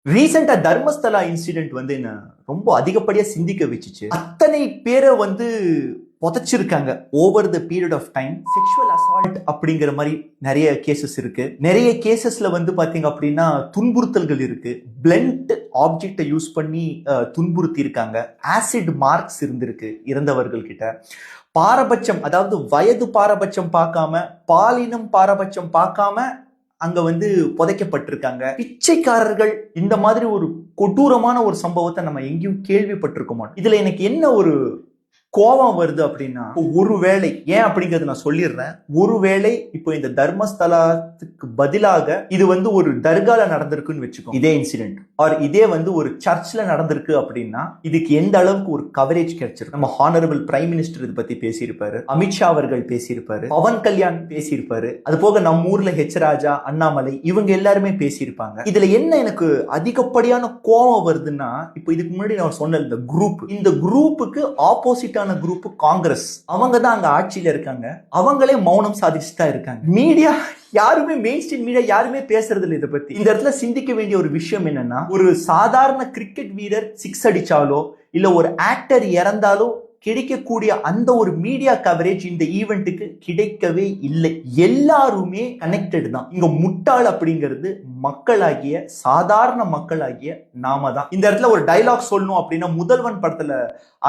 ரீசெண்டா தர்மஸ்தலா இன்சிடென்ட் வந்து என்ன ரொம்ப அதிகப்படியா சிந்திக்க வச்சுச்சு. அத்தனை பேரை வந்து புதைச்சிருக்காங்க over the period of time. Sexual assault அப்படிங்கிற மாதிரி நிறைய கேசஸ் இருக்கு. நிறைய கேசஸ்ல வந்து பாத்தீங்க அப்படின்னா துன்புறுத்தல்கள் இருக்கு. பிளண்ட் ஆப்ஜெக்டை யூஸ் பண்ணி துன்புறுத்தி இருக்காங்க. ஆசிட் மார்க்ஸ் இருந்திருக்கு இறந்தவர்கள் கிட்ட. பாரபட்சம், அதாவது வயது பாரபட்சம் பார்க்காம, பாலினம் பாரபட்சம் பார்க்காம அங்க வந்து புதைக்கப்பட்டிருக்காங்க. பிச்சைக்காரர்கள், இந்த மாதிரி ஒரு கொடூரமான ஒரு சம்பவத்தை நம்ம எங்கேயும் கேள்விப்பட்டிருக்க மாட்டோம். இதுல எனக்கு என்ன ஒரு கோபம் வருது அப்படின்னா, ஒருவேளை ஏன் அப்படிங்கறது நான் சொல்லிடுறேன். ஒருவேளை இப்போ இந்த தர்மஸ்தலத்துக்கு பதிலாக இது வந்து ஒரு தர்கால நடந்திருக்குன்னு வச்சுக்கோ, இதே இன்சிடென்ட் ஆர் இதே வந்து ஒரு சர்ச்ல நடந்திருக்கு அப்படின்னா இதுக்கு எந்த அளவுக்கு ஒரு கவரேஜ் கிடைச்சிருக்கு. நம்ம ஹானரபிள் பிரைம் மினிஸ்டர் இதை பத்தி பேசியிருப்பாரு, அமித்ஷா அவர்கள் பேசியிருப்பாரு, பவன் கல்யாண் பேசியிருப்பாரு, அது போக நம்ம ஊர்ல ஹெச் ராஜா, அண்ணாமலை இவங்க எல்லாருமே பேசியிருப்பாங்க. இதுல என்ன எனக்கு அதிகப்படியான கோபம் வருதுன்னா, இப்போ இதுக்கு முன்னாடி நான் சொன்ன இந்த குரூப்புக்கு ஆப்போசிட் குரூப் காங்கிரஸ், அவங்க தான் அங்க ஆட்சியில இருக்காங்க. அவங்களே மௌனம் சாதிச்சுதான் இருக்காங்க. மீடியா யாருமே, மெயின் ஸ்ட்ரீம் மீடியா யாருமே பேசுறது இல்லை இதை பத்தி. இந்த இடத்துல சிந்திக்க வேண்டிய ஒரு விஷயம் என்னன்னா, ஒரு சாதாரண கிரிக்கெட் வீரர் சிக்ஸ் அடிச்சாலோ இல்ல ஒரு ஆக்டர் இறந்தாலோ கிடைக்கக்கூடிய அந்த ஒரு மீடியா கவரேஜ் இந்த ஈவெண்ட்டுக்கு கிடைக்கவே இல்லை. எல்லாருமே கனெக்டட் தான். இங்க முட்டாள் அப்படிங்கிறது மக்களாகிய, சாதாரண மக்களாகிய நாம தான். இந்த இடத்துல ஒரு டைலாக் சொல்லணும் அப்படின்னா, முதல்வன் படத்துல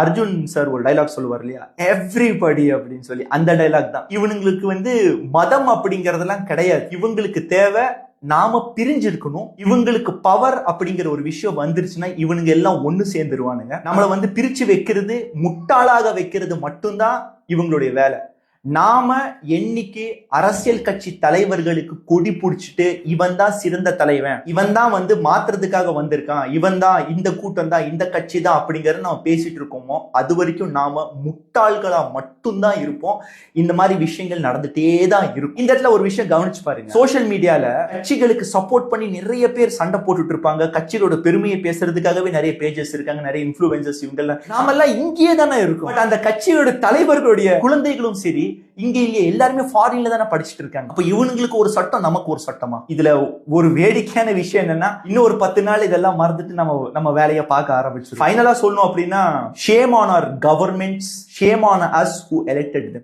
அர்ஜுன் சார் ஒரு டைலாக் சொல்லுவார் இல்லையா, எவ்ரிபடி அப்படின்னு சொல்லி, அந்த டைலாக் தான். இவனுங்களுக்கு வந்து மதம் அப்படிங்கறதெல்லாம் கிடையாது. இவங்களுக்கு தேவை நாம பிரிஞ்சிருக்கணும். இவங்களுக்கு பவர் அப்படிங்கிற ஒரு விஷயம் வந்துருச்சுன்னா இவனுங்க எல்லாம் ஒண்ணு சேர்ந்துருவானுங்க. நம்மளை வந்து பிரிச்சு வைக்கிறது, முட்டாளாக வைக்கிறது மட்டும்தான் இவங்களுடைய வேலை. நாம என்னைக்கு அரசியல் கட்சி தலைவர்களுக்கு கொடி பிடிச்சிட்டு இவன் தான் சிறந்த தலைவன், இவன் தான் வந்து மாத்துறதுக்காக வந்திருக்கான், இவன் தான், இந்த கூட்டம் தான், இந்த கட்சி தான் அப்படிங்கறத நம்ம பேசிட்டு இருக்கோமோ அது வரைக்கும் நாம முட்டாள்களா மட்டும்தான் இருப்போம். இந்த மாதிரி விஷயங்கள் நடந்துட்டே தான் இருக்கும். இந்த இடத்துல ஒரு விஷயம் கவனிச்சு பாருங்க. சோசியல் மீடியால கட்சிகளுக்கு சப்போர்ட் பண்ணி நிறைய பேர் சண்டை போட்டுட்டு இருப்பாங்க. கட்சிகளோட பெருமையை பேசுறதுக்காகவே நிறைய பேஜஸ் இருக்காங்க, நிறைய இன்ஃபுளுசர்ஸ். இவங்க நாமெல்லாம் இங்கேயே தானே இருக்கும். அந்த கட்சியோட தலைவர்களுடைய குழந்தைகளும் சரி இங்க இல்லையே, எல்லாருமே ஃபாரின்ல தானே படிச்சுட்டு இருக்காங்க. அப்ப இவனுங்களுக்கு ஒரு சட்டம், நமக்கு ஒரு சட்டமா? இதுல ஒரு வேடிக்கையான விஷயம் என்னன்னா, இன்னும் ஒரு 10 நாள் இதெல்லாம் மறந்துட்டு நம்ம வேலையை பார்க்க ஆரம்பிச்சு. ஃபைனலா சொல்லணும் அப்படின்னா, shame on our governments, shame on us who elected them.